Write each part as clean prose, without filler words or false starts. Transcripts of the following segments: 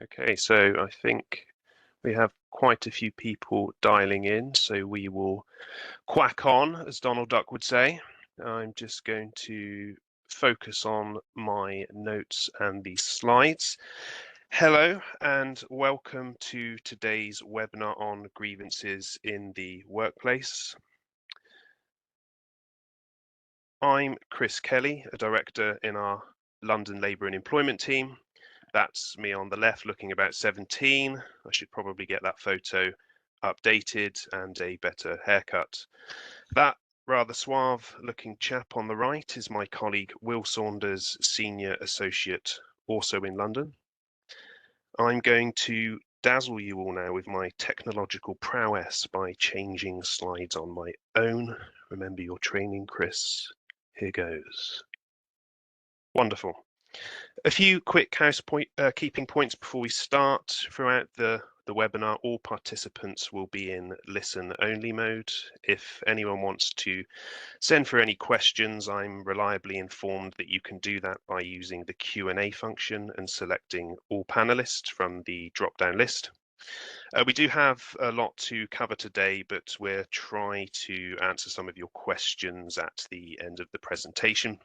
Okay, so I think we have quite a few people dialing in, so we will quack on, as Donald Duck would say. I'm just going to focus on my notes and the slides. Hello and welcome to today's webinar on grievances in the workplace. I'm Chris Kelly, a director in our London Labour and Employment team. That's me on the left looking about 17. I should probably get that photo updated and a better haircut. That rather suave looking chap on the right is my colleague Will Saunders, Senior Associate, also in London. I'm going to dazzle you all now with my technological prowess by changing slides on my own. Remember your training, Chris. Here goes. Wonderful. A few quick housekeeping points before we start. Throughout the webinar, all participants will be in listen-only mode. If anyone wants to send for any questions, I'm reliably informed that you can do that by using the Q&A function and selecting all panelists from the drop-down list. We do have a lot to cover today, but we'll try to answer some of your questions at the end of the presentation.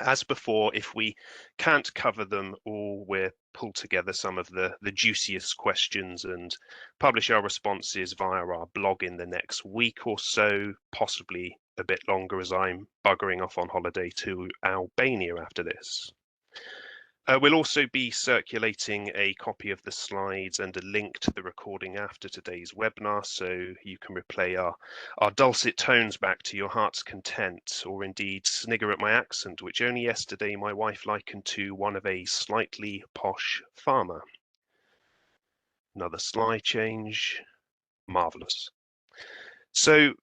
As before, if we can't cover them all, we'll pull together some of the juiciest questions and publish our responses via our blog in the next week or so, possibly a bit longer as I'm buggering off on holiday to Albania after this. We'll also be circulating a copy of the slides and a link to the recording after today's webinar, so you can replay our dulcet tones back to your heart's content, or indeed snigger at my accent, which only yesterday my wife likened to one of a slightly posh farmer. Another slide change. Marvellous. So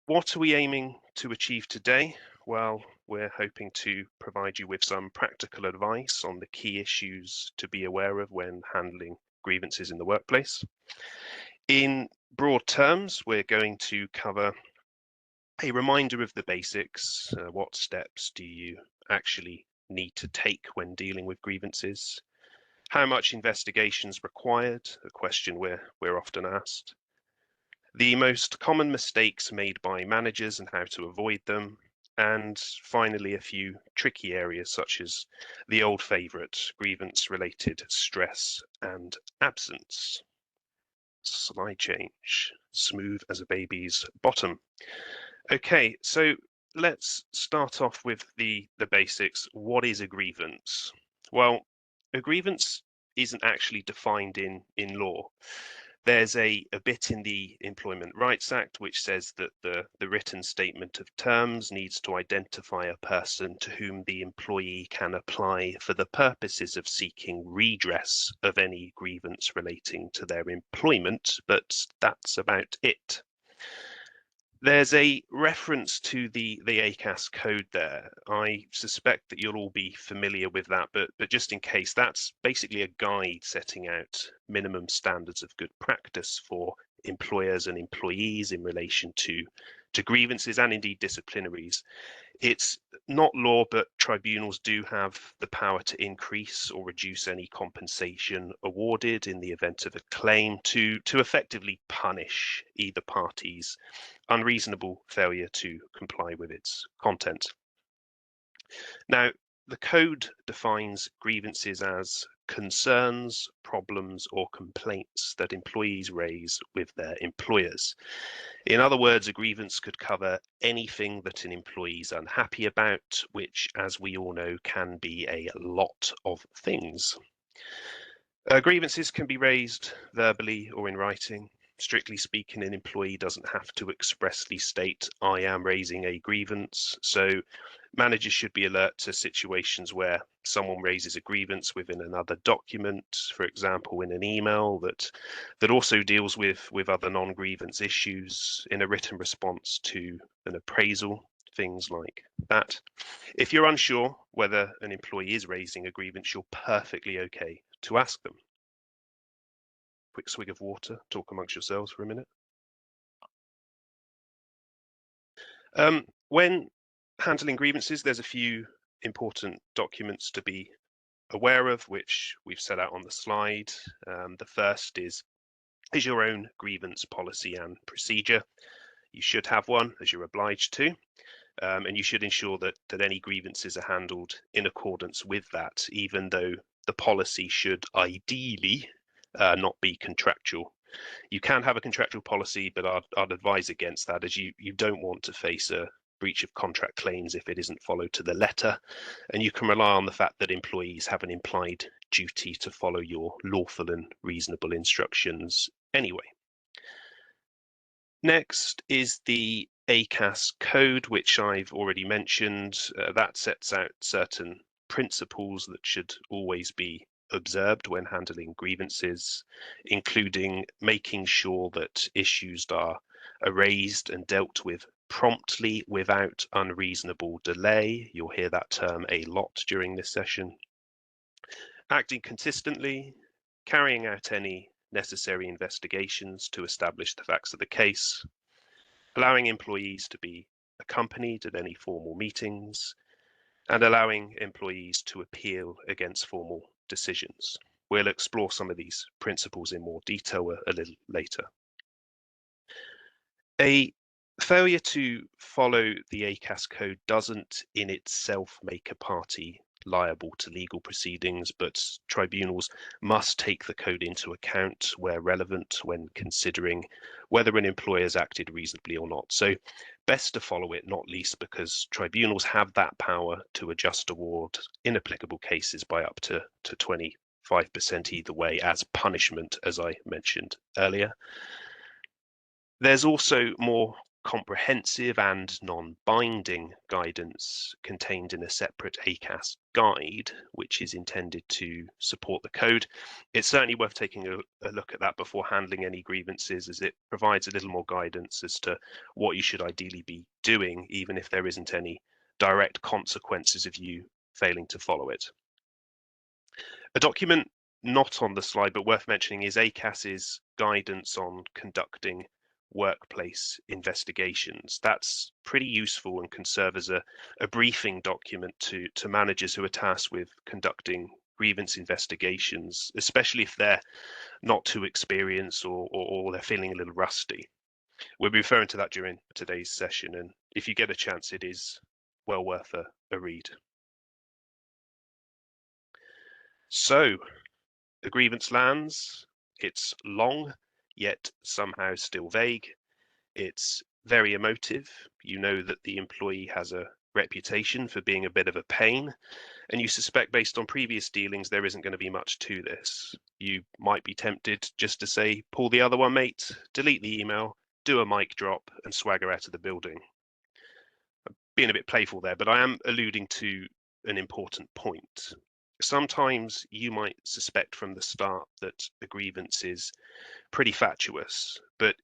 what are we aiming to achieve today? Well, we're hoping to provide you with some practical advice on the key issues to be aware of when handling grievances in the workplace. In broad terms, we're going to cover a reminder of the basics. What steps do you actually need to take when dealing with grievances? How much investigation is required? A question we're often asked. The most common mistakes made by managers and how to avoid them. And finally, a few tricky areas such as the old favourite, grievance-related stress and absence. Slide change, smooth as a baby's bottom. Okay, so let's start off with the basics. What is a grievance? Well, a grievance isn't actually defined in law. There's a bit in the Employment Rights Act which says that the written statement of terms needs to identify a person to whom the employee can apply for the purposes of seeking redress of any grievance relating to their employment, but that's about it. There's a reference to the ACAS code there. I suspect that you'll all be familiar with that, but just in case, that's basically a guide setting out minimum standards of good practice for employers and employees in relation to grievances and indeed disciplinaries. It's not law, but tribunals do have the power to increase or reduce any compensation awarded in the event of a claim to effectively punish either party's unreasonable failure to comply with its content. Now, the code defines grievances as concerns, problems, or complaints that employees raise with their employers. In other words, a grievance could cover anything that an employee is unhappy about, which, as we all know, can be a lot of things. Grievances can be raised verbally or in writing. Strictly speaking, an employee doesn't have to expressly state, I am raising a grievance. So managers should be alert to situations where someone raises a grievance within another document, for example, in an email that also deals with other non-grievance issues, in a written response to an appraisal, things like that. If you're unsure whether an employee is raising a grievance, you're perfectly okay to ask them. Quick swig of water, talk amongst yourselves for a minute. When handling grievances, there's a few important documents to be aware of, which we've set out on the slide. The first is your own grievance policy and procedure. You should have one, as you're obliged to, and you should ensure that any grievances are handled in accordance with that, even though the policy should ideally not be contractual. You can have a contractual policy, but I'd advise against that, as you don't want to face a breach of contract claims if it isn't followed to the letter, and you can rely on the fact that employees have an implied duty to follow your lawful and reasonable instructions anyway. Next is the ACAS code, which I've already mentioned. That sets out certain principles that should always be observed when handling grievances, including making sure that issues are raised and dealt with promptly without unreasonable delay. You'll hear that term a lot during this session. Acting consistently, carrying out any necessary investigations to establish the facts of the case, allowing employees to be accompanied at any formal meetings, and allowing employees to appeal against formal decisions. We'll explore some of these principles in more detail a little later. A failure to follow the ACAS code doesn't in itself make a party liable to legal proceedings, but tribunals must take the code into account where relevant when considering whether an employer has acted reasonably or not. So best to follow it, not least because tribunals have that power to adjust award in applicable cases by up to 25% either way as punishment, as I mentioned earlier. There's also more comprehensive and non-binding guidance contained in a separate ACAS guide, which is intended to support the code. It's certainly worth taking a look at that before handling any grievances, as it provides a little more guidance as to what you should ideally be doing, even if there isn't any direct consequences of you failing to follow it. A document not on the slide but worth mentioning is ACAS's guidance on conducting workplace investigations. That's pretty useful and can serve as a briefing document to managers who are tasked with conducting grievance investigations, especially if they're not too experienced or they're feeling a little rusty. We'll be referring to that during today's session, and if you get a chance, it is well worth a read. So, the grievance lands. It's long, yet somehow still vague. It's very emotive. You know that the employee has a reputation for being a bit of a pain, and you suspect based on previous dealings there isn't going to be much to this. You might be tempted just to say, pull the other one, mate, delete the email, do a mic drop, and swagger out of the building. I'm being a bit playful there, but I am alluding to an important point. Sometimes you might suspect from the start that a grievance is pretty fatuous, but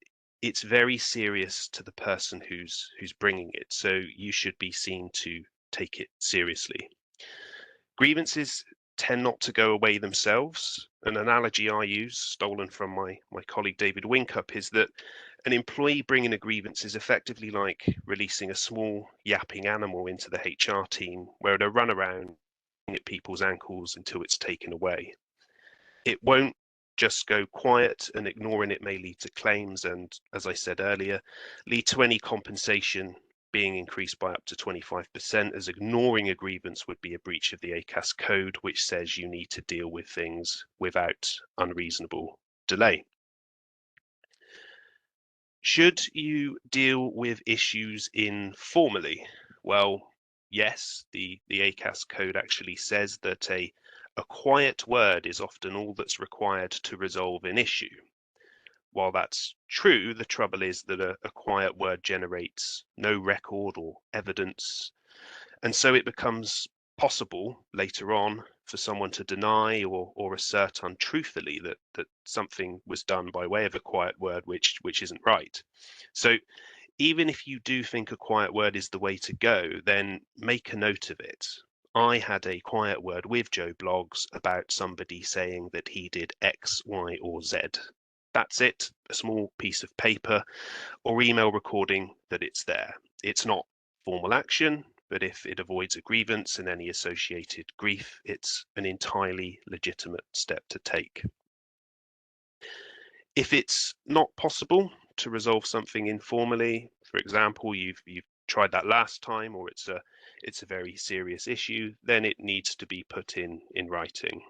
it's very serious to the person who's bringing it, so you should be seen to take it seriously. Grievances tend not to go away themselves. An analogy I use, stolen from my colleague David Winkup, is that an employee bringing a grievance is effectively like releasing a small yapping animal into the HR team, where it'll run around at people's ankles until it's taken away. It won't just go quiet, and ignoring it may lead to claims and, as I said earlier, lead to any compensation being increased by up to 25%, as ignoring a grievance would be a breach of the ACAS code, which says you need to deal with things without unreasonable delay. Should you deal with issues informally? Well, yes, the ACAS code actually says that a quiet word is often all that's required to resolve an issue. While that's true, the trouble is that a quiet word generates no record or evidence, and so it becomes possible later on for someone to deny or assert untruthfully that something was done by way of a quiet word which isn't right. So even if you do think a quiet word is the way to go, then make a note of it. I had a quiet word with Joe Bloggs about somebody saying that he did X, Y, or Z. That's it, a small piece of paper or email recording that it's there. It's not formal action, but if it avoids a grievance and any associated grief, it's an entirely legitimate step to take. If it's not possible to resolve something informally, for example, you've tried that last time, or it's a very serious issue, then it needs to be put in writing.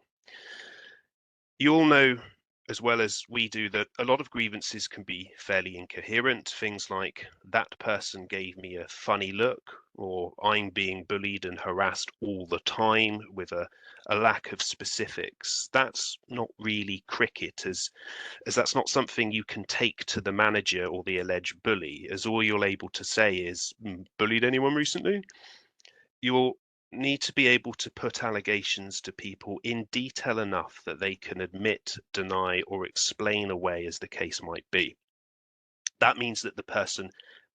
You all know as well as we do that a lot of grievances can be fairly incoherent. Things like, that person gave me a funny look, or I'm being bullied and harassed all the time, with a lack of specifics. That's not really cricket, as that's not something you can take to the manager or the alleged bully, as all you're able to say is, bullied anyone recently? You'll need to be able to put allegations to people in detail enough that they can admit, deny, or explain away as the case might be. That means that the person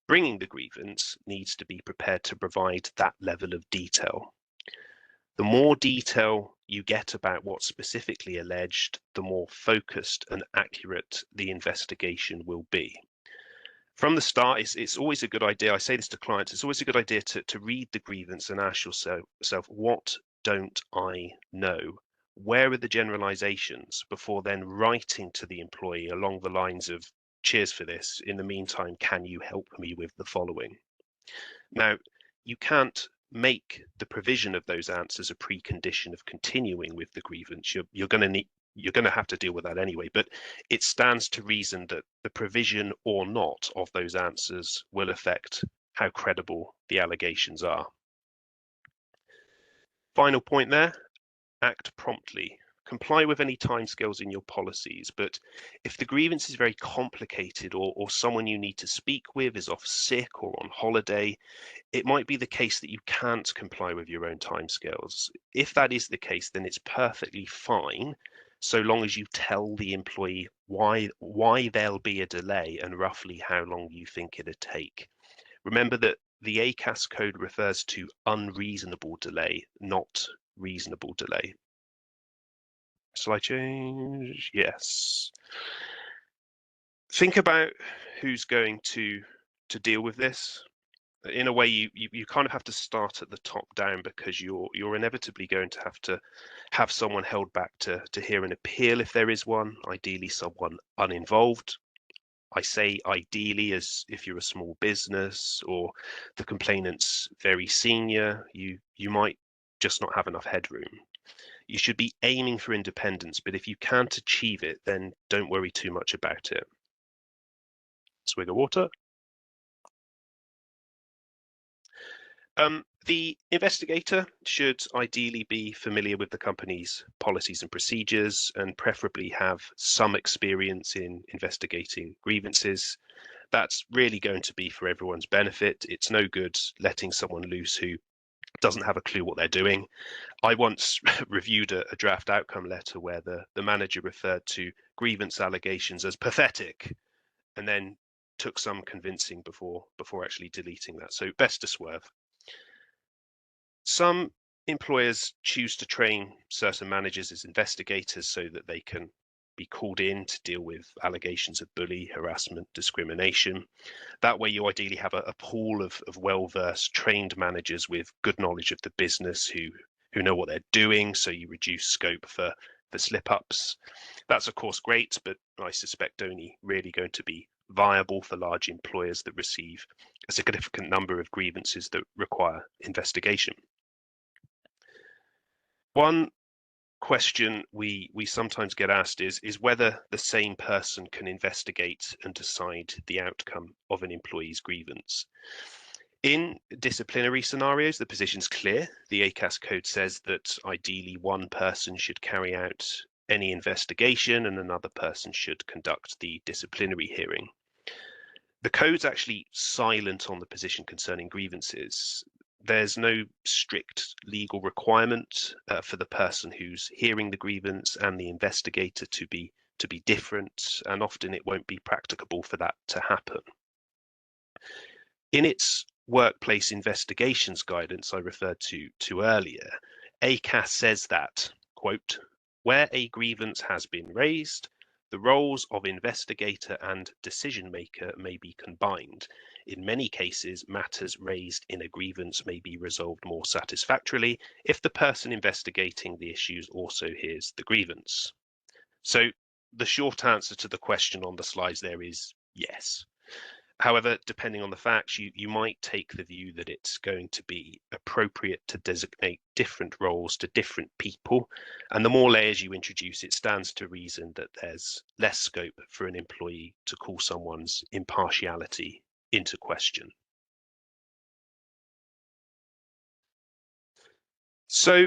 bringing the grievance needs to be prepared to provide that level of detail. The more detail you get about what's specifically alleged, the more focused and accurate the investigation will be. From the start, it's always a good idea, I say this to clients, it's always a good idea to read the grievance and ask yourself, what don't I know? Where are the generalizations, before then writing to the employee along the lines of, cheers for this, in the meantime, can you help me with the following? Now, you can't make the provision of those answers a precondition of continuing with the grievance. You're going to have to deal with that anyway, but it stands to reason that the provision or not of those answers will affect how credible the allegations are. Final point there, act promptly. Comply with any timescales in your policies, but if the grievance is very complicated, or someone you need to speak with is off sick or on holiday, it might be the case that you can't comply with your own timescales. If that is the case, then it's perfectly fine, so long as you tell the employee why there'll be a delay and roughly how long you think it'll take. Remember that the ACAS code refers to unreasonable delay, not reasonable delay. Shall I change? Yes. Think about who's going to deal with this. In a way, you kind of have to start at the top down, because you're inevitably going to have someone held back to hear an appeal if there is one, ideally someone uninvolved. I say ideally as if you're a small business or the complainant's very senior, you might just not have enough headroom. You should be aiming for independence, but if you can't achieve it, then don't worry too much about it. Swig of water. The investigator should ideally be familiar with the company's policies and procedures, and preferably have some experience in investigating grievances. That's really going to be for everyone's benefit. It's no good letting someone loose who doesn't have a clue what they're doing. I once reviewed a draft outcome letter where the manager referred to grievance allegations as pathetic, and then took some convincing before actually deleting that. So best to swerve. Some employers choose to train certain managers as investigators so that they can be called in to deal with allegations of bully, harassment, discrimination. That way you ideally have a pool of well-versed trained managers with good knowledge of the business who know what they're doing, so you reduce scope for slip-ups. That's of course great, but I suspect only really going to be viable for large employers that receive a significant number of grievances that require investigation. One question we sometimes get asked is whether the same person can investigate and decide the outcome of an employee's grievance. In disciplinary scenarios, the position's clear. The ACAS code says that ideally one person should carry out any investigation and another person should conduct the disciplinary hearing. The code's actually silent on the position concerning grievances. There's no strict legal requirement for the person who's hearing the grievance and the investigator to be different, and often it won't be practicable for that to happen. In its workplace investigations guidance I referred to earlier, ACAS says that, quote, where a grievance has been raised, the roles of investigator and decision maker may be combined. In many cases, matters raised in a grievance may be resolved more satisfactorily if the person investigating the issues also hears the grievance. So the short answer to the question on the slides there is yes. However, depending on the facts, you might take the view that it's going to be appropriate to designate different roles to different people. And the more layers you introduce, it stands to reason that there's less scope for an employee to call someone's impartiality into question. So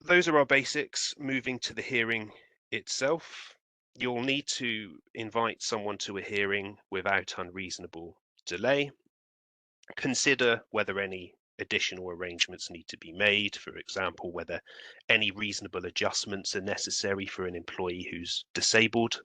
those are our basics. Moving to the hearing itself, you'll need to invite someone to a hearing without unreasonable delay. Consider whether any additional arrangements need to be made, for example, whether any reasonable adjustments are necessary for an employee who's disabled.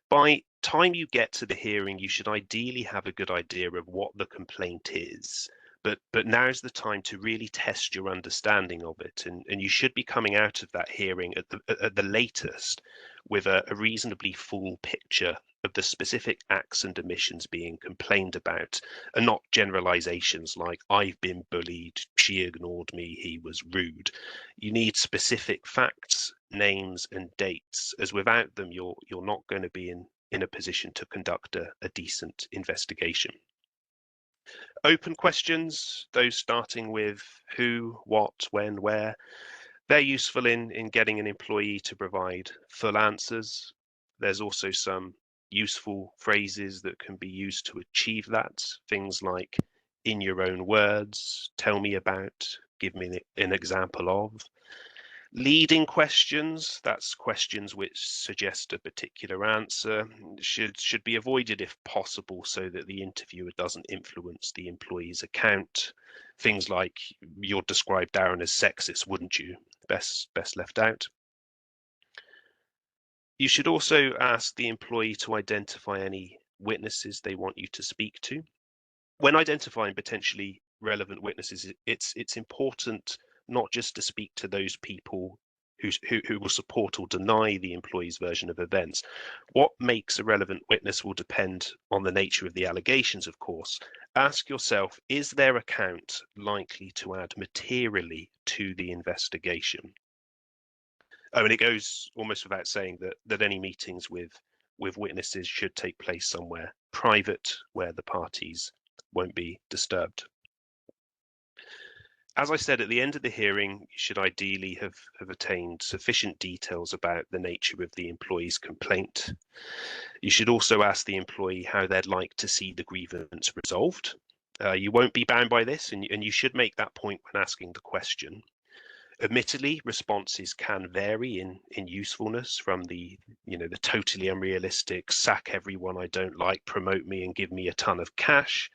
By time you get to the hearing, you should ideally have a good idea of what the complaint is, but now's the time to really test your understanding of it, and you should be coming out of that hearing at the latest with a reasonably full picture of the specific acts and omissions being complained about, and not generalizations like "I've been bullied, she ignored me, he was rude." You need specific facts, names and dates, as without them you're not going to be in a position to conduct a decent investigation. Open questions, those starting with who, what, when, where, they're useful in getting an employee to provide full answers. There's also some useful phrases that can be used to achieve that. Things like "in your own words," "tell me about," "give me an example of." Leading questions, that's questions which suggest a particular answer, should be avoided if possible so that the interviewer doesn't influence the employee's account. Things like "you'd describe Darren as sexist, wouldn't you?" Best left out. You should also ask the employee to identify any witnesses they want you to speak to. When identifying potentially relevant witnesses, it's important not just to speak to those people who will support or deny the employee's version of events. What makes a relevant witness will depend on the nature of the allegations, of course. Ask yourself, is their account likely to add materially to the investigation? Oh, and it goes almost without saying that any meetings with witnesses should take place somewhere private where the parties won't be disturbed. As I said, at the end of the hearing, you should ideally have attained sufficient details about the nature of the employee's complaint. You should also ask the employee how they'd like to see the grievance resolved. You won't be bound by this, and you should make that point when asking the question. Admittedly, responses can vary in usefulness, from the totally unrealistic "sack everyone I don't like, promote me and give me a ton of cash,"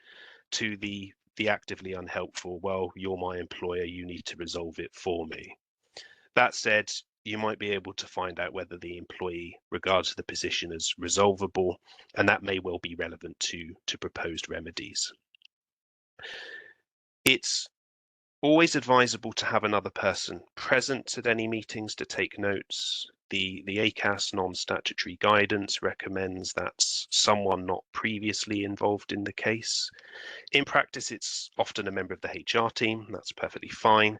to the actively unhelpful "well, you're my employer, you need to resolve it for me." That said, you might be able to find out whether the employee regards the position as resolvable, and that may well be relevant to proposed remedies. It's always advisable to have another person present at any meetings to take notes. The ACAS non-statutory guidance recommends that someone not previously involved in the case. In practice, it's often a member of the HR team. That's perfectly fine.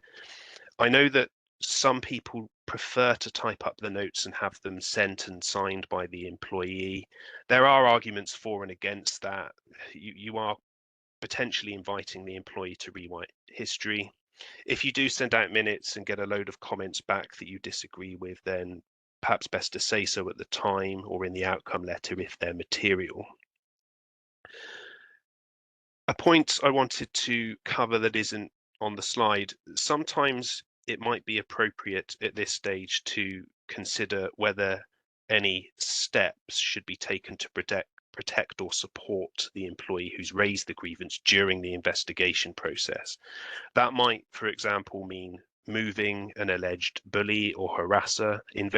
I know that some people prefer to type up the notes and have them sent and signed by the employee. There are arguments for and against that. You are potentially inviting the employee to rewrite history. If you do send out minutes and get a load of comments back that you disagree with, then perhaps best to say so at the time or in the outcome letter if they're material. A point I wanted to cover that isn't on the slide: sometimes it might be appropriate at this stage to consider whether any steps should be taken to protect or support the employee who's raised the grievance during the investigation process. That might, for example, mean moving an alleged bully or harasser in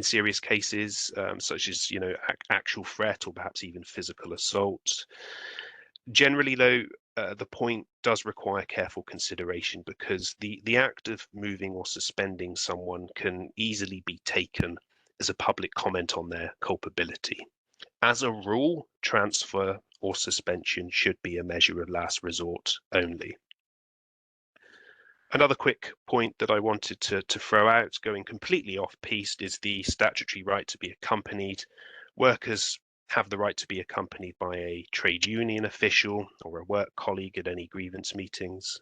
serious cases, such as actual threat or perhaps even physical assault. Generally, though, the point does require careful consideration, because the act of moving or suspending someone can easily be taken as a public comment on their culpability. As a rule, transfer or suspension should be a measure of last resort only. Another quick point that I wanted to throw out, going completely off-piste, is the statutory right to be accompanied. Workers have the right to be accompanied by a trade union official or a work colleague at any grievance meetings.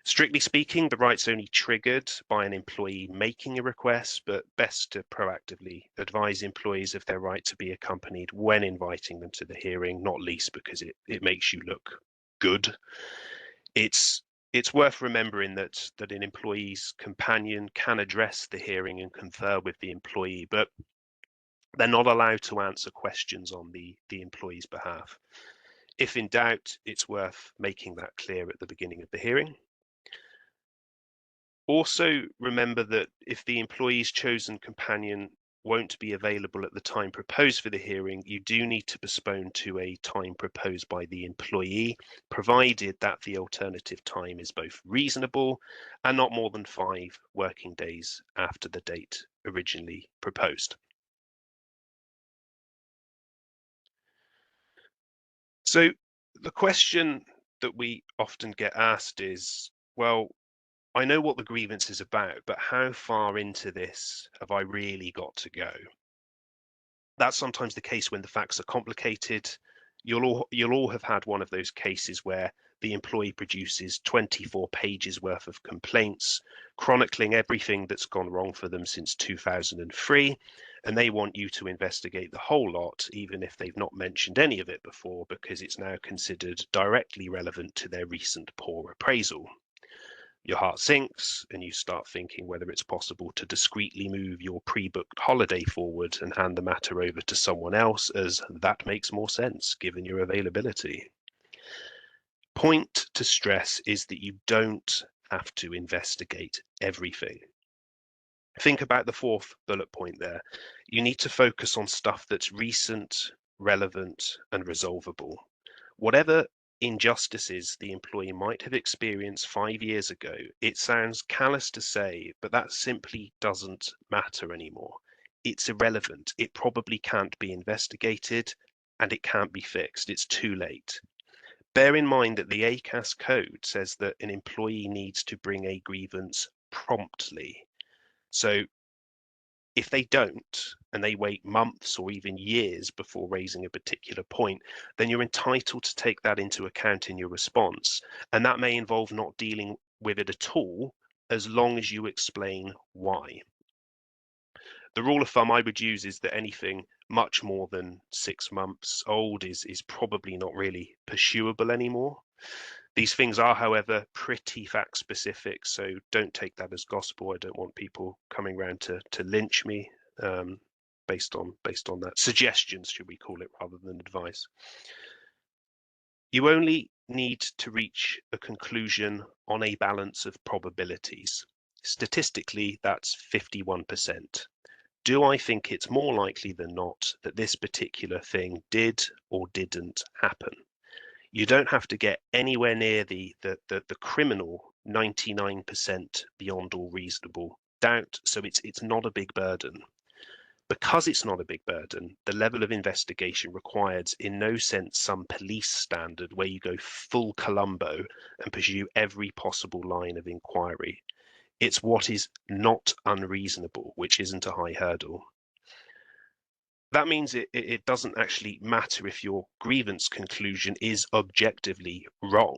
Strictly speaking, the right's only triggered by an employee making a request, but best to proactively advise employees of their right to be accompanied when inviting them to the hearing, not least because it makes you look good. It's worth remembering that an employee's companion can address the hearing and confer with the employee, but they're not allowed to answer questions on the employee's behalf. If in doubt, it's worth making that clear at the beginning of the hearing. Also, remember that if the employee's chosen companion won't be available at the time proposed for the hearing, you do need to postpone to a time proposed by the employee, provided that the alternative time is both reasonable and not more than 5 working days after the date originally proposed. So the question that we often get asked is, well, I know what the grievance is about, but how far into this have I really got to go? That's sometimes the case when the facts are complicated. You'll all have had one of those cases where the employee produces 24 pages worth of complaints, chronicling everything that's gone wrong for them since 2003, and they want you to investigate the whole lot, even if they've not mentioned any of it before, because it's now considered directly relevant to their recent poor appraisal. Your heart sinks and you start thinking whether it's possible to discreetly move your pre-booked holiday forward and hand the matter over to someone else, as that makes more sense given your availability. Point to stress is that you don't have to investigate everything. Think about the 4th bullet point there. You need to focus on stuff that's recent, relevant, and resolvable. Whatever injustices the employee might have experienced 5 years ago, it sounds callous to say, but that simply doesn't matter anymore. It's irrelevant. It probably can't be investigated and it can't be fixed. It's too late. Bear in mind that the ACAS code says that an employee needs to bring a grievance promptly. So if they don't, and they wait months or even years before raising a particular point, then you're entitled to take that into account in your response. And that may involve not dealing with it at all, as long as you explain why. The rule of thumb I would use is that anything much more than 6 months old is probably not really pursuable anymore. These things are, however, pretty fact specific, so don't take that as gospel. I don't want people coming around to lynch me based on that. Suggestions, should we call it, rather than advice. You only need to reach a conclusion on a balance of probabilities. Statistically, that's 51%. Do I think it's more likely than not that this particular thing did or didn't happen? You don't have to get anywhere near the criminal 99% beyond all reasonable doubt, so it's not a big burden. Because it's not a big burden, the level of investigation requires in no sense some police standard where you go full Columbo and pursue every possible line of inquiry. It's what is not unreasonable, which isn't a high hurdle. That means it doesn't actually matter if your grievance conclusion is objectively wrong.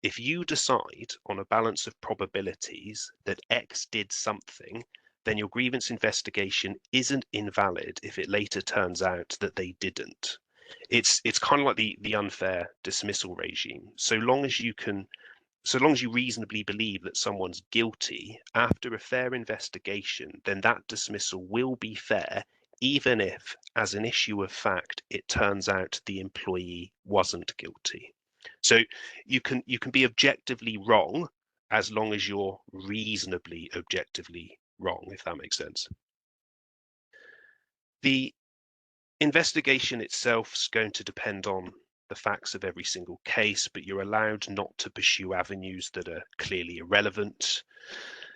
If you decide on a balance of probabilities that X did something, then your grievance investigation isn't invalid if it later turns out that they didn't. It's kind of like the unfair dismissal regime. So long as you reasonably believe that someone's guilty after a fair investigation, then that dismissal will be fair, even if, as an issue of fact, it turns out the employee wasn't guilty. So you can be objectively wrong as long as you're reasonably objectively wrong, if that makes sense. The investigation itself is going to depend on the facts of every single case, but you're allowed not to pursue avenues that are clearly irrelevant.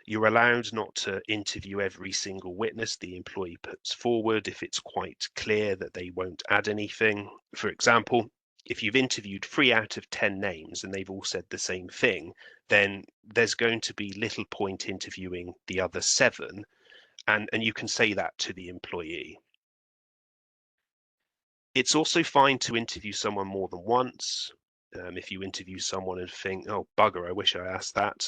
You're allowed not to interview every single witness the employee puts forward if it's quite clear that they won't add anything. For example, if you've interviewed 3 out of 10 names and they've all said the same thing, then there's going to be little point interviewing the other 7, and you can say that to the employee. It's also fine to interview someone more than once. If you interview someone and think, oh, bugger, I wish I asked that,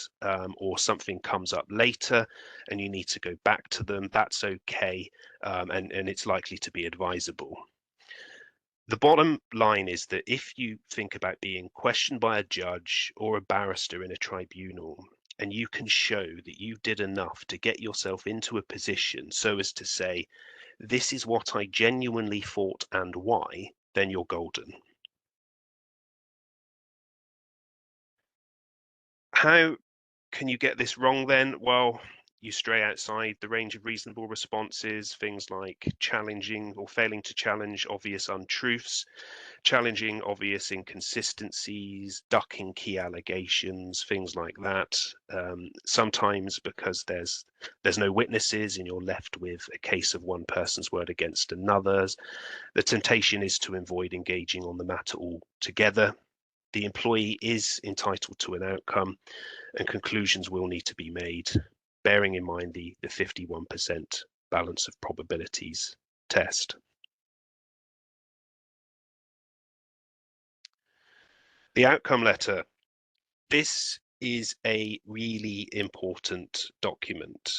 or something comes up later and you need to go back to them, that's okay, and it's likely to be advisable. The bottom line is that if you think about being questioned by a judge or a barrister in a tribunal, and you can show that you did enough to get yourself into a position so as to say, this is what I genuinely thought and why, then you're golden. How can you get this wrong then? Well, you stray outside the range of reasonable responses, things like challenging or failing to challenge obvious untruths, challenging obvious inconsistencies, ducking key allegations, things like that. Sometimes because there's no witnesses and you're left with a case of one person's word against another's, the temptation is to avoid engaging on the matter altogether. The employee is entitled to an outcome, and conclusions will need to be made, bearing in mind the 51% balance of probabilities test. The outcome letter. This is a really important document.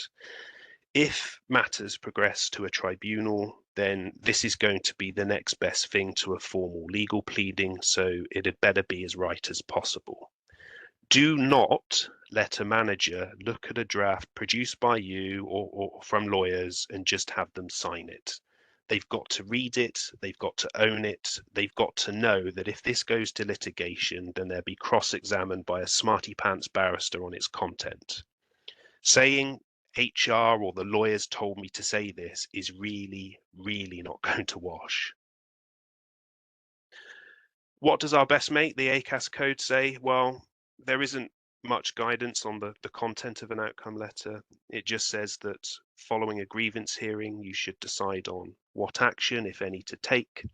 If matters progress to a tribunal, then this is going to be the next best thing to a formal legal pleading, so it had better be as right as possible. Do not let a manager look at a draft produced by you or from lawyers and just have them sign it. They've got to read it, they've got to own it, they've got to know that if this goes to litigation, then they'll be cross-examined by a smarty pants barrister on its content. Saying HR or the lawyers told me to say this is really, really not going to wash. What does our best mate, the ACAS code, say? Well, there isn't much guidance on the content of an outcome letter. It just says that following a grievance hearing, you should decide on what action, if any, to take.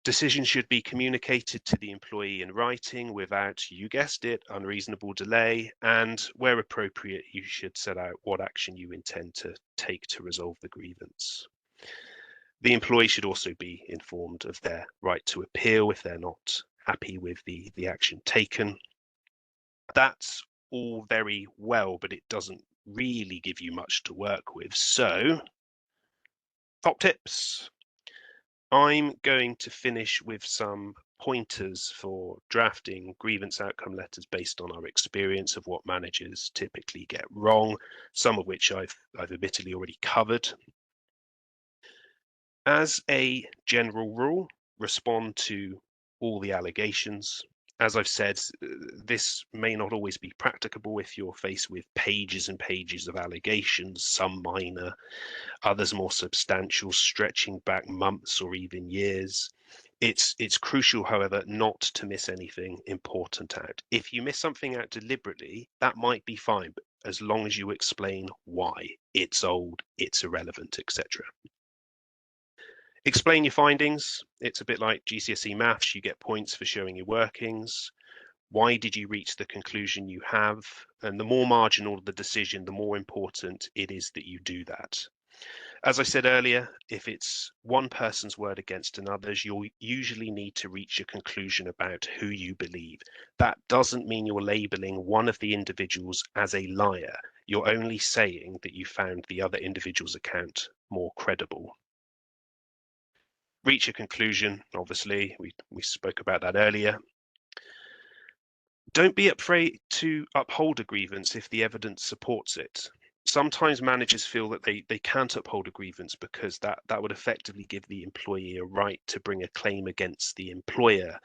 Decisions should be communicated to the employee in writing without, you guessed it, unreasonable delay, and where appropriate, you should set out what action you intend to take to resolve the grievance. The employee should also be informed of their right to appeal if they're not happy with the action taken. That's all very well, but it doesn't really give you much to work with. So, top tips. I'm going to finish with some pointers for drafting grievance outcome letters based on our experience of what managers typically get wrong, some of which I've admittedly already covered. As a general rule, respond to all the allegations. As I've said, this may not always be practicable if you're faced with pages and pages of allegations, some minor, others more substantial, stretching back months or even years. It's crucial, however, not to miss anything important out. If you miss something out deliberately, that might be fine, but as long as you explain why. It's old, it's irrelevant, etc. Explain your findings. It's a bit like GCSE maths. You get points for showing your workings. Why did you reach the conclusion you have? And the more marginal the decision, the more important it is that you do that. As I said earlier, if it's one person's word against another's, you'll usually need to reach a conclusion about who you believe. That doesn't mean you're labeling one of the individuals as a liar. You're only saying that you found the other individual's account more credible. Reach a conclusion, obviously, we spoke about that earlier. Don't be afraid to uphold a grievance if the evidence supports it. Sometimes managers feel that they can't uphold a grievance because that would effectively give the employee a right to bring a claim against the employer.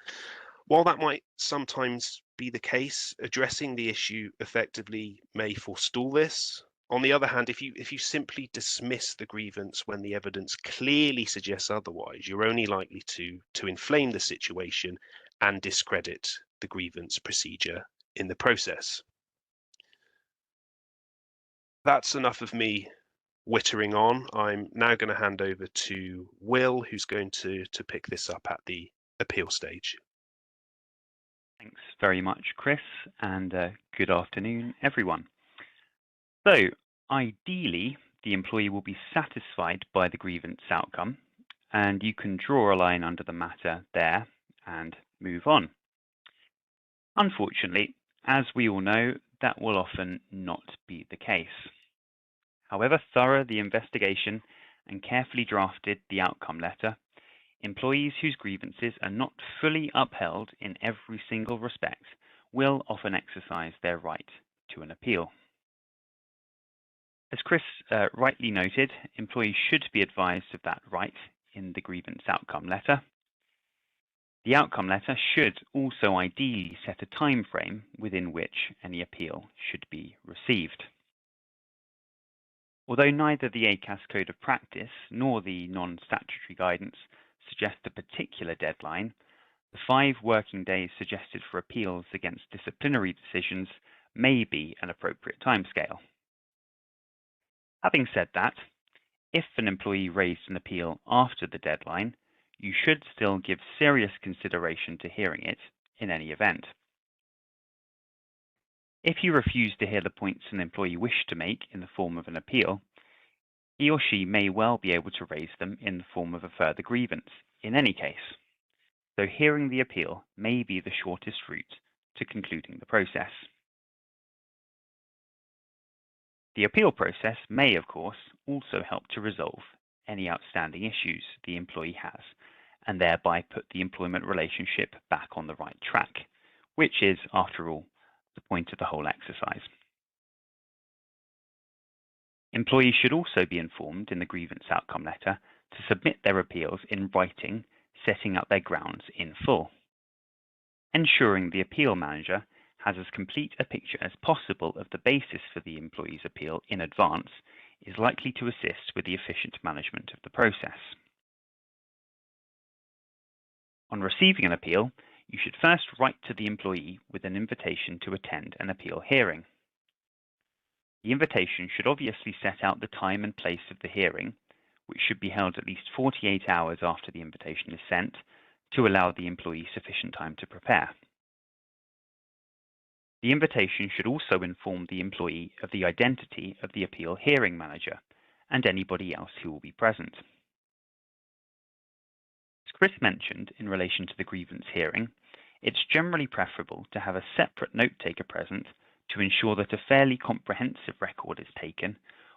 While that might sometimes be the case, addressing the issue effectively may forestall this. On the other hand, if you simply dismiss the grievance when the evidence clearly suggests otherwise, you're only likely to inflame the situation and discredit the grievance procedure in the process. That's enough of me wittering on. I'm now going to hand over to Will, who's going to pick this up at the appeal stage. Thanks very much, Chris, and good afternoon, everyone. So, ideally, the employee will be satisfied by the grievance outcome, and you can draw a line under the matter there and move on. Unfortunately, as we all know, that will often not be the case. However thorough the investigation and carefully drafted the outcome letter, employees whose grievances are not fully upheld in every single respect will often exercise their right to an appeal. As Chris rightly noted, employees should be advised of that right in the grievance outcome letter. The outcome letter should also ideally set a time frame within which any appeal should be received. Although neither the ACAS Code of Practice nor the non-statutory guidance suggest a particular deadline, the 5 working days suggested for appeals against disciplinary decisions may be an appropriate timescale. Having said that, if an employee raised an appeal after the deadline, you should still give serious consideration to hearing it in any event. If you refuse to hear the points an employee wished to make in the form of an appeal, he or she may well be able to raise them in the form of a further grievance in any case. So hearing the appeal may be the shortest route to concluding the process. The appeal process may, of course, also help to resolve any outstanding issues the employee has, and thereby put the employment relationship back on the right track, which is, after all, the point of the whole exercise. Employees should also be informed in the grievance outcome letter to submit their appeals in writing, setting out their grounds in full. Ensuring the appeal manager has as complete a picture as possible of the basis for the employee's appeal in advance is likely to assist with the efficient management of the process. On receiving an appeal, you should first write to the employee with an invitation to attend an appeal hearing. The invitation should obviously set out the time and place of the hearing, which should be held at least 48 hours after the invitation is sent, to allow the employee sufficient time to prepare. The invitation should also inform the employee of the identity of the appeal hearing manager and anybody else who will be present. As Chris mentioned in relation to the grievance hearing, it's generally preferable to have a separate note-taker present to ensure that a fairly comprehensive record is taken,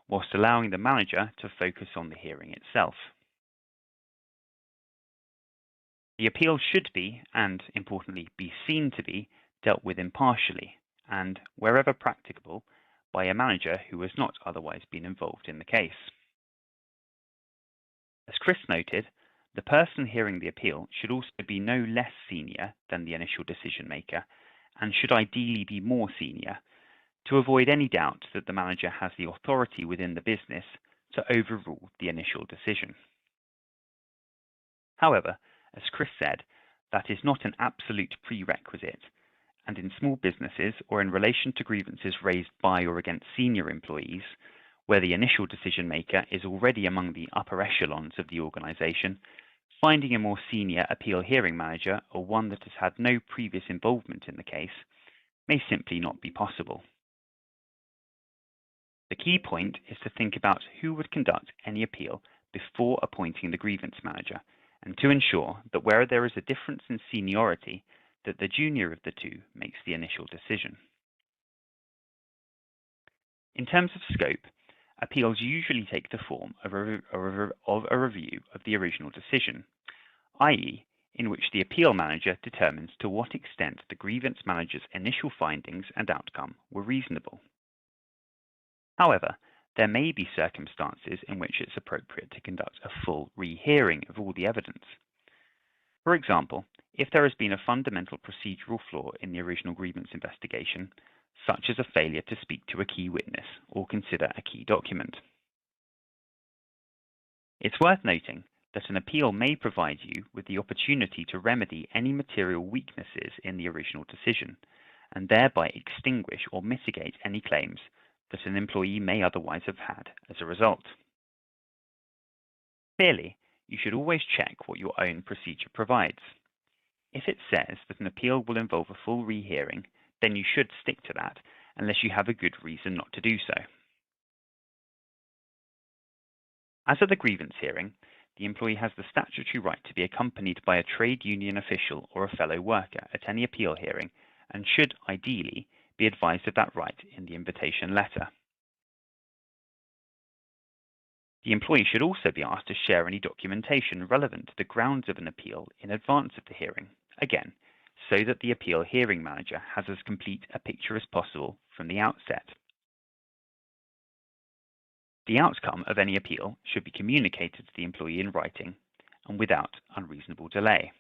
whilst allowing the manager to focus on the hearing itself. The appeal should be, and importantly be seen to be, dealt with impartially and, wherever practicable, by a manager who has not otherwise been involved in the case. As Chris noted, the person hearing the appeal should also be no less senior than the initial decision maker and should ideally be more senior to avoid any doubt that the manager has the authority within the business to overrule the initial decision. However, as Chris said, that is not an absolute prerequisite, and in small businesses or in relation to grievances raised by or against senior employees, where the initial decision maker is already among the upper echelons of the organization, finding a more senior appeal hearing manager or one that has had no previous involvement in the case may simply not be possible. The key point is to think about who would conduct any appeal before appointing the grievance manager, and to ensure that where there is a difference in seniority, that the junior of the two makes the initial decision. In terms of scope, appeals usually take the form of a review of the original decision, i.e., in which the appeal manager determines to what extent the grievance manager's initial findings and outcome were reasonable. However, there may be circumstances in which it's appropriate to conduct a full rehearing of all the evidence. For example, if there has been a fundamental procedural flaw in the original grievance investigation, such as a failure to speak to a key witness or consider a key document. It's worth noting that an appeal may provide you with the opportunity to remedy any material weaknesses in the original decision, and thereby extinguish or mitigate any claims that an employee may otherwise have had as a result. Clearly, you should always check what your own procedure provides. If it says that an appeal will involve a full rehearing, then you should stick to that unless you have a good reason not to do so. As at the grievance hearing, the employee has the statutory right to be accompanied by a trade union official or a fellow worker at any appeal hearing and should, ideally, be advised of that right in the invitation letter. The employee should also be asked to share any documentation relevant to the grounds of an appeal in advance of the hearing, again, so that the appeal hearing manager has as complete a picture as possible from the outset. The outcome of any appeal should be communicated to the employee in writing and without unreasonable delay.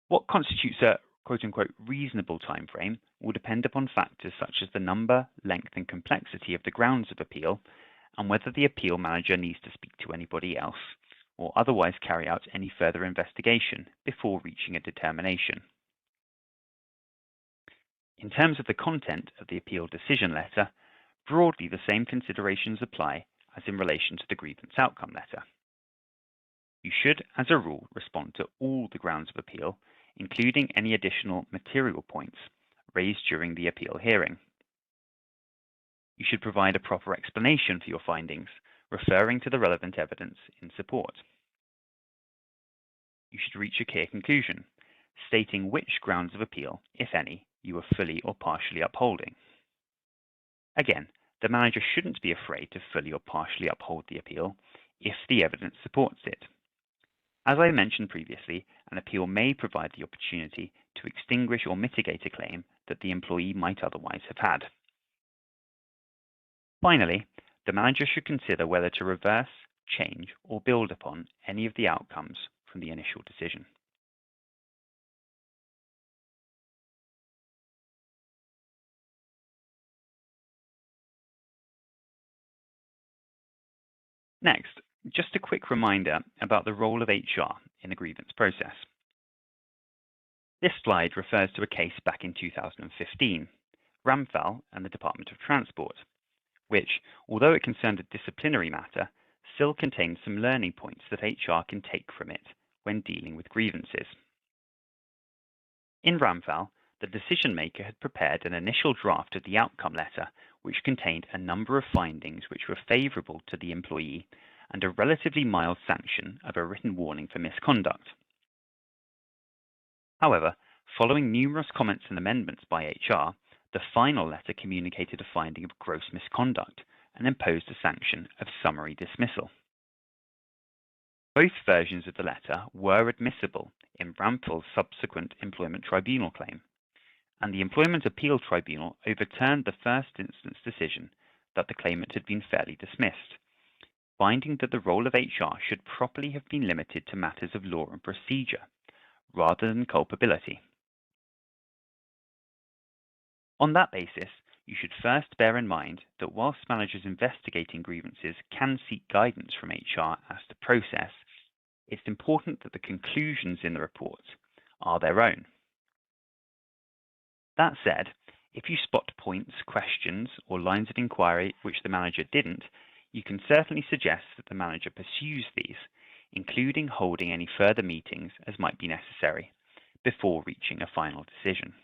What constitutes a quote-unquote reasonable time frame will depend upon factors such as the number, length, and complexity of the grounds of appeal and whether the appeal manager needs to speak to anybody else or otherwise carry out any further investigation before reaching a determination. In terms of the content of the appeal decision letter, broadly the same considerations apply as in relation to the grievance outcome letter. You should, as a rule, respond to all the grounds of appeal, including any additional material points raised during the appeal hearing. You should provide a proper explanation for your findings, referring to the relevant evidence in support. You should reach a clear conclusion, stating which grounds of appeal, if any, you are fully or partially upholding. Again, the manager shouldn't be afraid to fully or partially uphold the appeal if the evidence supports it. As I mentioned previously, an appeal may provide the opportunity to extinguish or mitigate a claim that the employee might otherwise have had. Finally, the manager should consider whether to reverse, change, or build upon any of the outcomes from the initial decision. Next, just a quick reminder about the role of HR in the grievance process. This slide refers to a case back in 2015, Ramphal and the Department of Transport, which, although it concerned a disciplinary matter, still contains some learning points that HR can take from it when dealing with grievances. In Ramphal, the decision maker had prepared an initial draft of the outcome letter, which contained a number of findings which were favourable to the employee and a relatively mild sanction of a written warning for misconduct. However, following numerous comments and amendments by HR, the final letter communicated a finding of gross misconduct and imposed a sanction of summary dismissal. Both versions of the letter were admissible in Ramphal's subsequent employment tribunal claim, and the Employment Appeal Tribunal overturned the first instance decision that the claimant had been fairly dismissed, finding that the role of HR should properly have been limited to matters of law and procedure, rather than culpability. On that basis, you should first bear in mind that whilst managers investigating grievances can seek guidance from HR as to process, it's important that the conclusions in the report are their own. That said, if you spot points, questions, or lines of inquiry which the manager didn't, you can certainly suggest that the manager pursues these, including holding any further meetings as might be necessary, before reaching a final decision.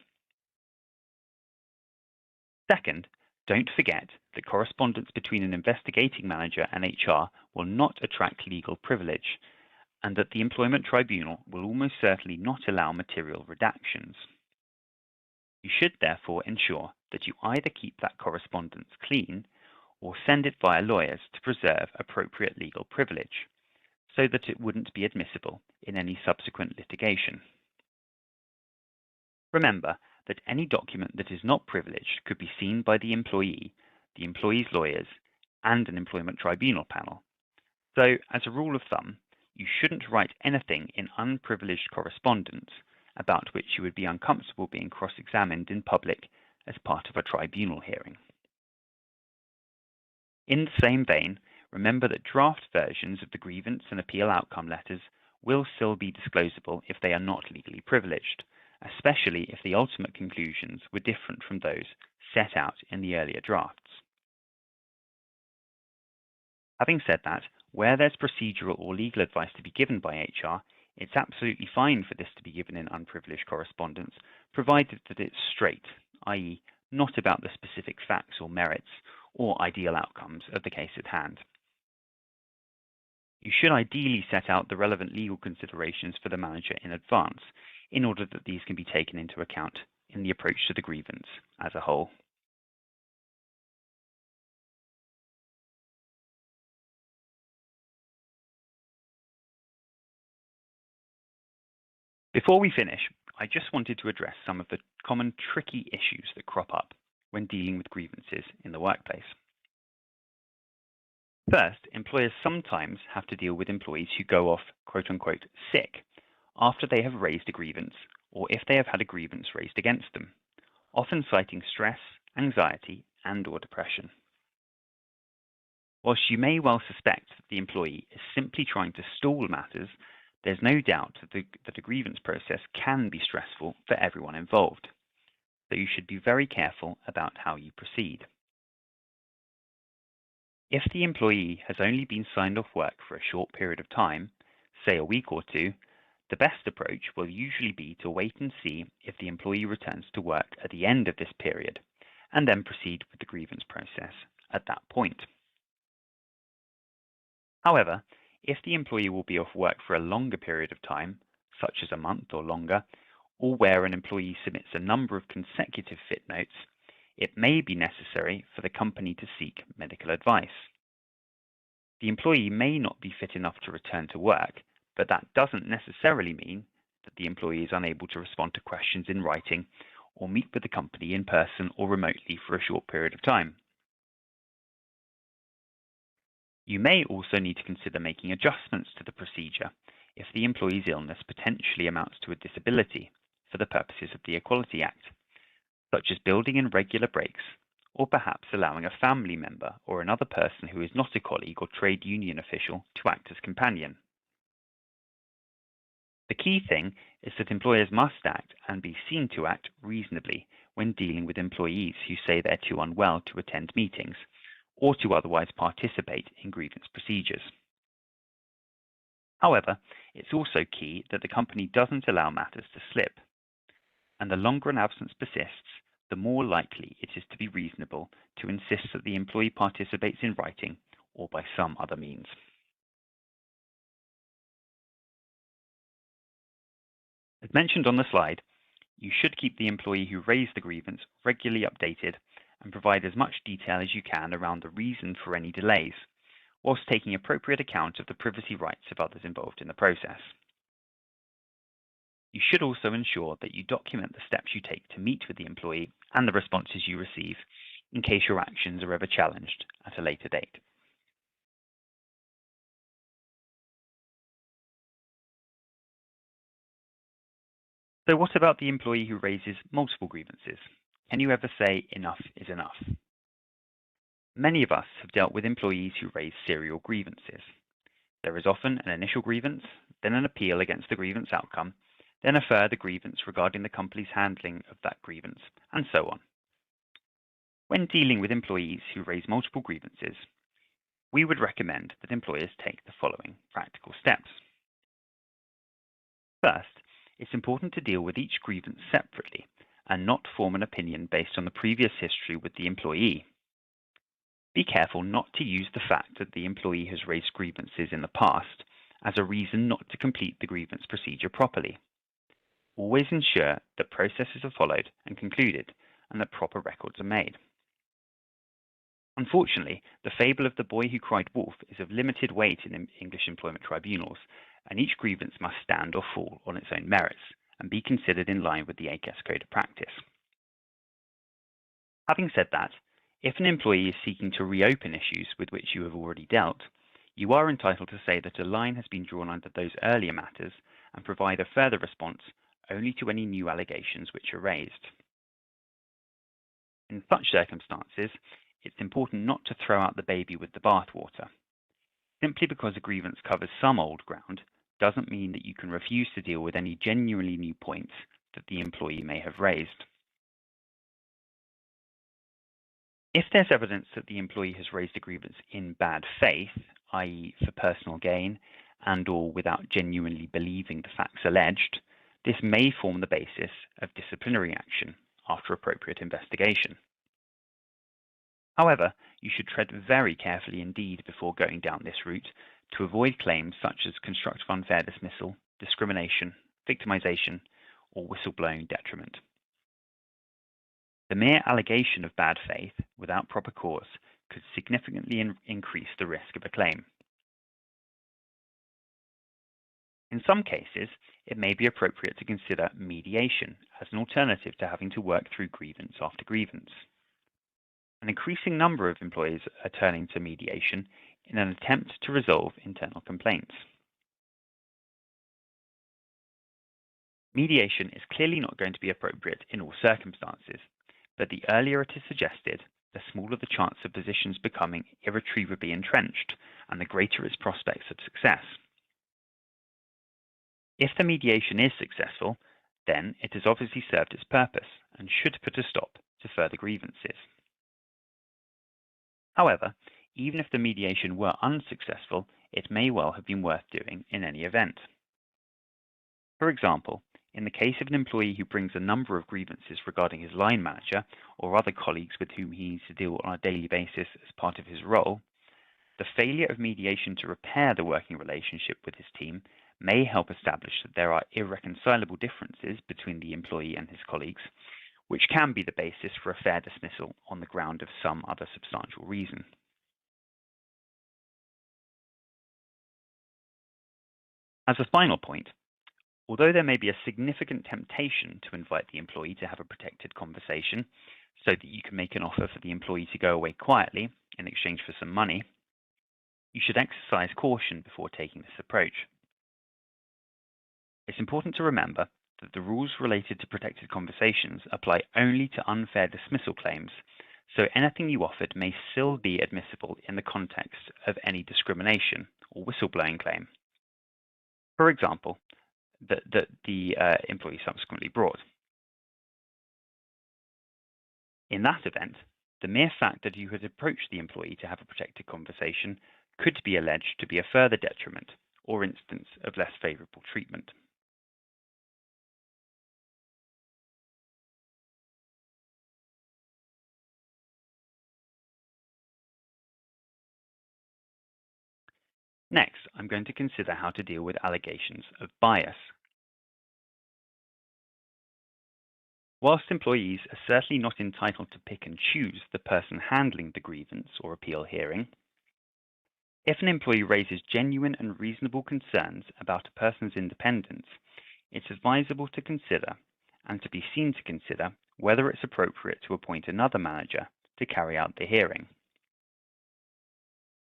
Second, don't forget that correspondence between an investigating manager and HR will not attract legal privilege, and that the Employment Tribunal will almost certainly not allow material redactions. You should therefore ensure that you either keep that correspondence clean or send it via lawyers to preserve appropriate legal privilege, so that it wouldn't be admissible in any subsequent litigation. Remember that any document that is not privileged could be seen by the employee's lawyers, and an employment tribunal panel. So, as a rule of thumb, you shouldn't write anything in unprivileged correspondence about which you would be uncomfortable being cross-examined in public as part of a tribunal hearing. In the same vein, remember that draft versions of the grievance and appeal outcome letters will still be disclosable if they are not legally privileged, especially if the ultimate conclusions were different from those set out in the earlier drafts. Having said that, where there's procedural or legal advice to be given by HR, It's absolutely fine for this to be given in unprivileged correspondence, provided that it's straight, i.e., not about the specific facts or merits or ideal outcomes of the case at hand. You should ideally set out the relevant legal considerations for the manager in advance, in order that these can be taken into account in the approach to the grievance as a whole. Before we finish, I just wanted to address some of the common tricky issues that crop up when dealing with grievances in the workplace. First, employers sometimes have to deal with employees who go off quote-unquote sick after they have raised a grievance or if they have had a grievance raised against them, often citing stress, anxiety, and/or depression. Whilst you may well suspect that the employee is simply trying to stall matters, there's no doubt that a grievance process can be stressful for everyone involved, so you should be very careful about how you proceed. If the employee has only been signed off work for a short period of time, say a week or two, the best approach will usually be to wait and see if the employee returns to work at the end of this period, and then proceed with the grievance process at that point. However, if the employee will be off work for a longer period of time, such as a month or longer, or where an employee submits a number of consecutive fit notes, it may be necessary for the company to seek medical advice. The employee may not be fit enough to return to work, but that doesn't necessarily mean that the employee is unable to respond to questions in writing or meet with the company in person or remotely for a short period of time. You may also need to consider making adjustments to the procedure if the employee's illness potentially amounts to a disability for the purposes of the Equality Act, such as building in regular breaks, or perhaps allowing a family member or another person who is not a colleague or trade union official to act as companion. The key thing is that employers must act and be seen to act reasonably when dealing with employees who say they're too unwell to attend meetings or to otherwise participate in grievance procedures. However, it's also key that the company doesn't allow matters to slip, and the longer an absence persists, the more likely it is to be reasonable to insist that the employee participates in writing or by some other means. As mentioned on the slide, you should keep the employee who raised the grievance regularly updated and provide as much detail as you can around the reason for any delays, whilst taking appropriate account of the privacy rights of others involved in the process. You should also ensure that you document the steps you take to meet with the employee and the responses you receive in case your actions are ever challenged at a later date. So what about the employee who raises multiple grievances? Can you ever say enough is enough? Many of us have dealt with employees who raise serial grievances. There is often an initial grievance, then an appeal against the grievance outcome, then a further grievance regarding the company's handling of that grievance, and so on. When dealing with employees who raise multiple grievances, we would recommend that employers take the following practical steps. First, it's important to deal with each grievance separately and not form an opinion based on the previous history with the employee. Be careful not to use the fact that the employee has raised grievances in the past as a reason not to complete the grievance procedure properly. Always ensure that processes are followed and concluded and that proper records are made. Unfortunately, the fable of the boy who cried wolf is of limited weight in English employment tribunals, and each grievance must stand or fall on its own merits and be considered in line with the ACAS Code of Practice. Having said that, if an employee is seeking to reopen issues with which you have already dealt, you are entitled to say that a line has been drawn under those earlier matters and provide a further response only to any new allegations which are raised. In such circumstances, it's important not to throw out the baby with the bathwater. Simply because a grievance covers some old ground doesn't mean that you can refuse to deal with any genuinely new points that the employee may have raised. If there's evidence that the employee has raised a grievance in bad faith, i.e. for personal gain, and/or without genuinely believing the facts alleged, this may form the basis of disciplinary action after appropriate investigation. However, you should tread very carefully indeed before going down this route to avoid claims such as constructive unfair dismissal, discrimination, victimization, or whistleblowing detriment. The mere allegation of bad faith without proper cause could significantly increase the risk of a claim. In some cases, it may be appropriate to consider mediation as an alternative to having to work through grievance after grievance. An increasing number of employees are turning to mediation in an attempt to resolve internal complaints. Mediation is clearly not going to be appropriate in all circumstances, but the earlier it is suggested, the smaller the chance of positions becoming irretrievably entrenched, and the greater its prospects of success. If the mediation is successful, then it has obviously served its purpose and should put a stop to further grievances. However, even if the mediation were unsuccessful, it may well have been worth doing in any event. For example, in the case of an employee who brings a number of grievances regarding his line manager or other colleagues with whom he needs to deal on a daily basis as part of his role, the failure of mediation to repair the working relationship with his team may help establish that there are irreconcilable differences between the employee and his colleagues, which can be the basis for a fair dismissal on the ground of some other substantial reason. As a final point, although there may be a significant temptation to invite the employee to have a protected conversation so that you can make an offer for the employee to go away quietly in exchange for some money, you should exercise caution before taking this approach. It's important to remember that the rules related to protected conversations apply only to unfair dismissal claims, so anything you offered may still be admissible in the context of any discrimination or whistleblowing claim. For example, that the employee subsequently brought. In that event, the mere fact that you had approached the employee to have a protected conversation could be alleged to be a further detriment or instance of less favorable treatment. Next, I'm going to consider how to deal with allegations of bias. Whilst employees are certainly not entitled to pick and choose the person handling the grievance or appeal hearing, if an employee raises genuine and reasonable concerns about a person's independence, it's advisable to consider, and to be seen to consider, whether it's appropriate to appoint another manager to carry out the hearing.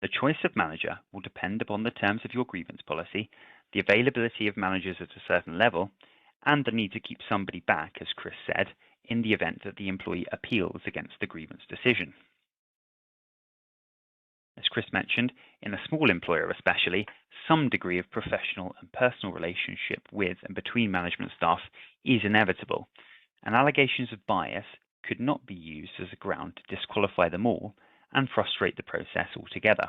The choice of manager will depend upon the terms of your grievance policy, the availability of managers at a certain level, and the need to keep somebody back, as Chris said, in the event that the employee appeals against the grievance decision. As Chris mentioned, in a small employer especially, some degree of professional and personal relationship with and between management staff is inevitable, and allegations of bias could not be used as a ground to disqualify them all and frustrate the process altogether.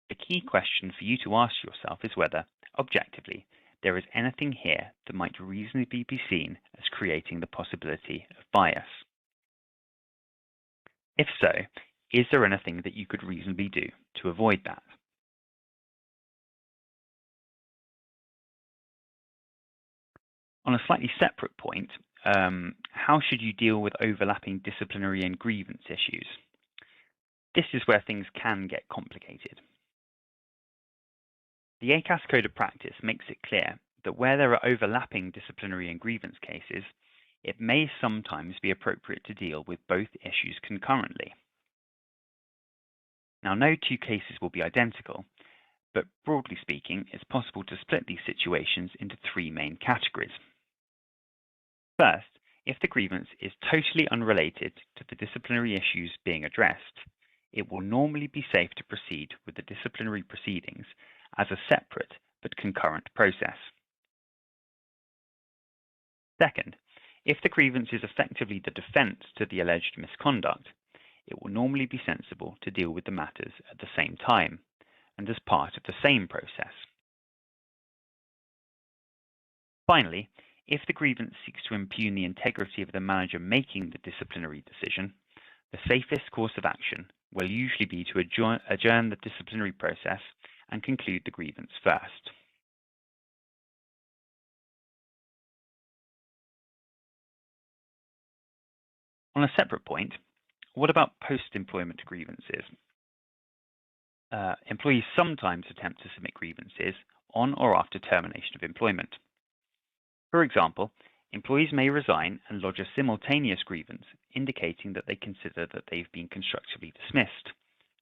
The key question for you to ask yourself is whether, objectively, there is anything here that might reasonably be seen as creating the possibility of bias. If so, is there anything that you could reasonably do to avoid that? On a slightly separate point, how should you deal with overlapping disciplinary and grievance issues? This is where things can get complicated. The ACAS Code of Practice makes it clear that where there are overlapping disciplinary and grievance cases, it may sometimes be appropriate to deal with both issues concurrently. Now, no two cases will be identical, but broadly speaking, it's possible to split these situations into three main categories. First, if the grievance is totally unrelated to the disciplinary issues being addressed, it will normally be safe to proceed with the disciplinary proceedings as a separate but concurrent process. Second, if the grievance is effectively the defense to the alleged misconduct, it will normally be sensible to deal with the matters at the same time, and as part of the same process. Finally, if the grievance seeks to impugn the integrity of the manager making the disciplinary decision, the safest course of action will usually be to adjourn the disciplinary process and conclude the grievance first. On a separate point, what about post-employment grievances? Employees sometimes attempt to submit grievances on or after termination of employment. For example, employees may resign and lodge a simultaneous grievance indicating that they consider that they've been constructively dismissed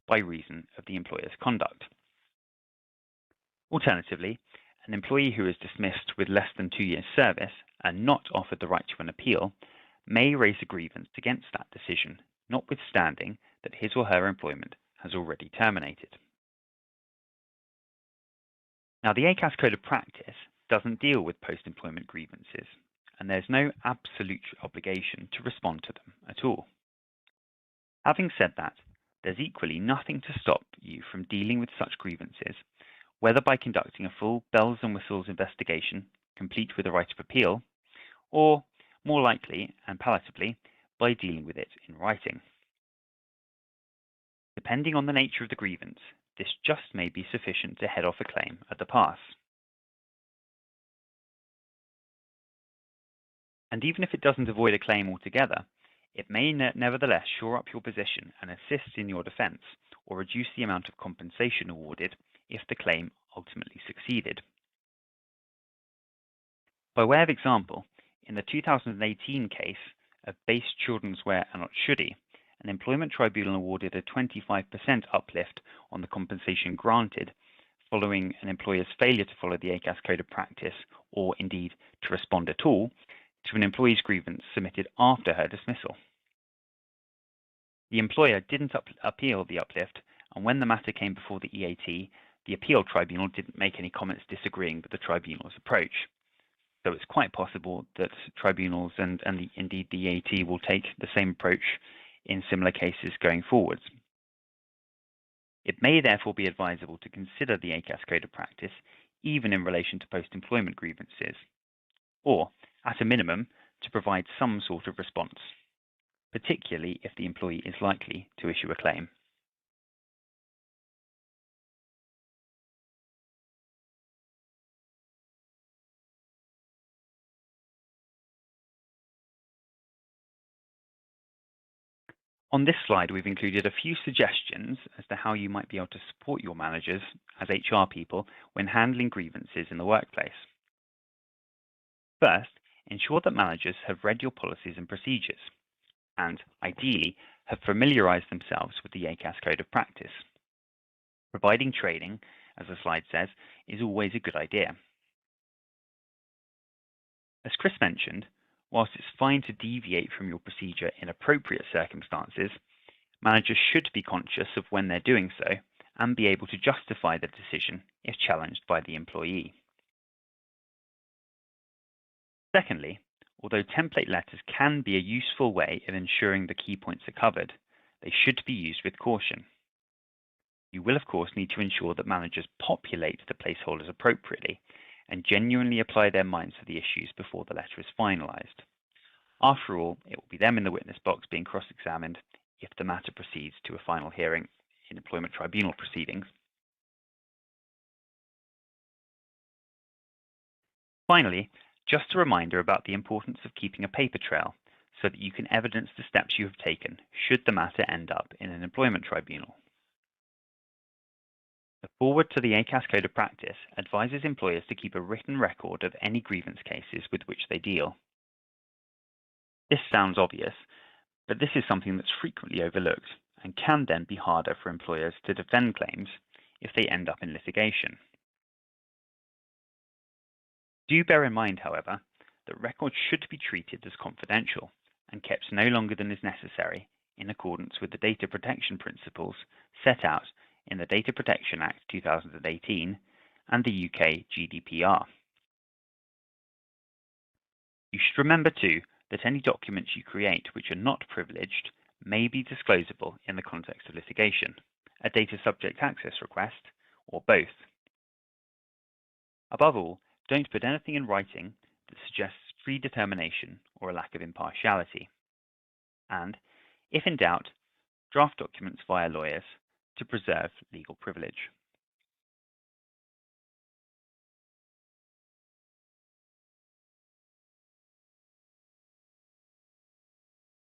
by reason of the employer's conduct. Alternatively, an employee who is dismissed with less than 2 years' service and not offered the right to an appeal may raise a grievance against that decision, notwithstanding that his or her employment has already terminated. Now, the ACAS Code of Practice doesn't deal with post-employment grievances, and there's no absolute obligation to respond to them at all. Having said that, there's equally nothing to stop you from dealing with such grievances, whether by conducting a full bells and whistles investigation, complete with a right of appeal, or, more likely and palatably, by dealing with it in writing. Depending on the nature of the grievance, this just may be sufficient to head off a claim at the pass. And even if it doesn't avoid a claim altogether, it may nevertheless shore up your position and assist in your defense, or reduce the amount of compensation awarded if the claim ultimately succeeded. By way of example, in the 2018 case of Base Children's Wear and Not Shouldy, an employment tribunal awarded a 25% uplift on the compensation granted following an employer's failure to follow the ACAS Code of Practice, or indeed to respond at all, to an employee's grievance submitted after her dismissal. The employer didn't appeal the uplift, and when the matter came before the EAT, the appeal tribunal didn't make any comments disagreeing with the tribunal's approach. So it's quite possible that tribunals and indeed the EAT will take the same approach in similar cases going forwards. It may therefore be advisable to consider the ACAS Code of Practice even in relation to post-employment grievances, or, at a minimum, to provide some sort of response, particularly if the employee is likely to issue a claim. On this slide, we've included a few suggestions as to how you might be able to support your managers as HR people when handling grievances in the workplace. First, ensure that managers have read your policies and procedures, and ideally have familiarized themselves with the ACAS Code of Practice. Providing training, as the slide says, is always a good idea. As Chris mentioned, whilst it's fine to deviate from your procedure in appropriate circumstances, managers should be conscious of when they're doing so and be able to justify the decision if challenged by the employee. Secondly, although template letters can be a useful way of ensuring the key points are covered, they should be used with caution. You will, of course, need to ensure that managers populate the placeholders appropriately and genuinely apply their minds to the issues before the letter is finalized. After all, it will be them in the witness box being cross-examined if the matter proceeds to a final hearing in employment tribunal proceedings. Finally, just a reminder about the importance of keeping a paper trail so that you can evidence the steps you have taken should the matter end up in an employment tribunal. The foreword to the ACAS Code of Practice advises employers to keep a written record of any grievance cases with which they deal. This sounds obvious, but this is something that's frequently overlooked and can then be harder for employers to defend claims if they end up in litigation. Do bear in mind, however, that records should be treated as confidential and kept no longer than is necessary in accordance with the data protection principles set out in the Data Protection Act 2018 and the UK GDPR. You should remember too that any documents you create which are not privileged may be disclosable in the context of litigation, a data subject access request, or both. Above all, don't put anything in writing that suggests predetermination or a lack of impartiality. And, if in doubt, draft documents via lawyers to preserve legal privilege.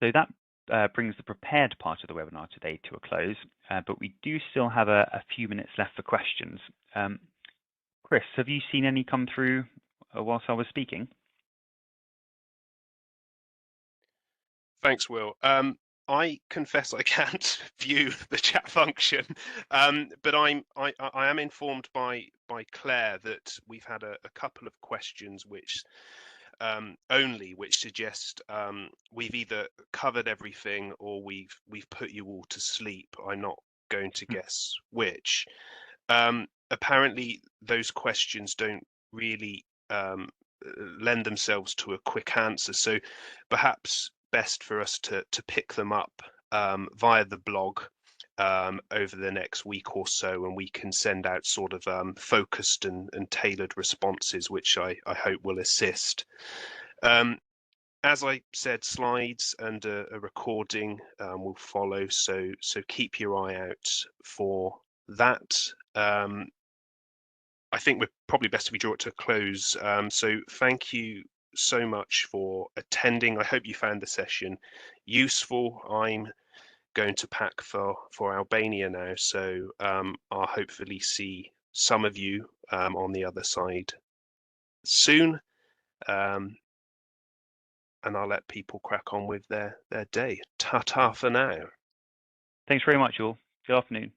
So that brings the prepared part of the webinar today to a close, but we do still have a few minutes left for questions. Chris, have you seen any come through whilst I was speaking? Thanks, Will. I confess I can't view the chat function, but I am informed by Claire that we've had a couple of questions which suggest we've either covered everything or we've put you all to sleep. I'm not going to guess which. Apparently, those questions don't really lend themselves to a quick answer, so perhaps best for us to pick them up via the blog over the next week or so, and we can send out sort of focused and tailored responses, which I hope will assist. As I said, slides and a recording will follow, so keep your eye out for that. I think we're probably best if we draw it to a close. So thank you so much for attending. I hope you found the session useful. I'm going to pack for Albania now, so I'll hopefully see some of you on the other side soon. And I'll let people crack on with their day. Ta-ta for now. Thanks very much, all. Good afternoon.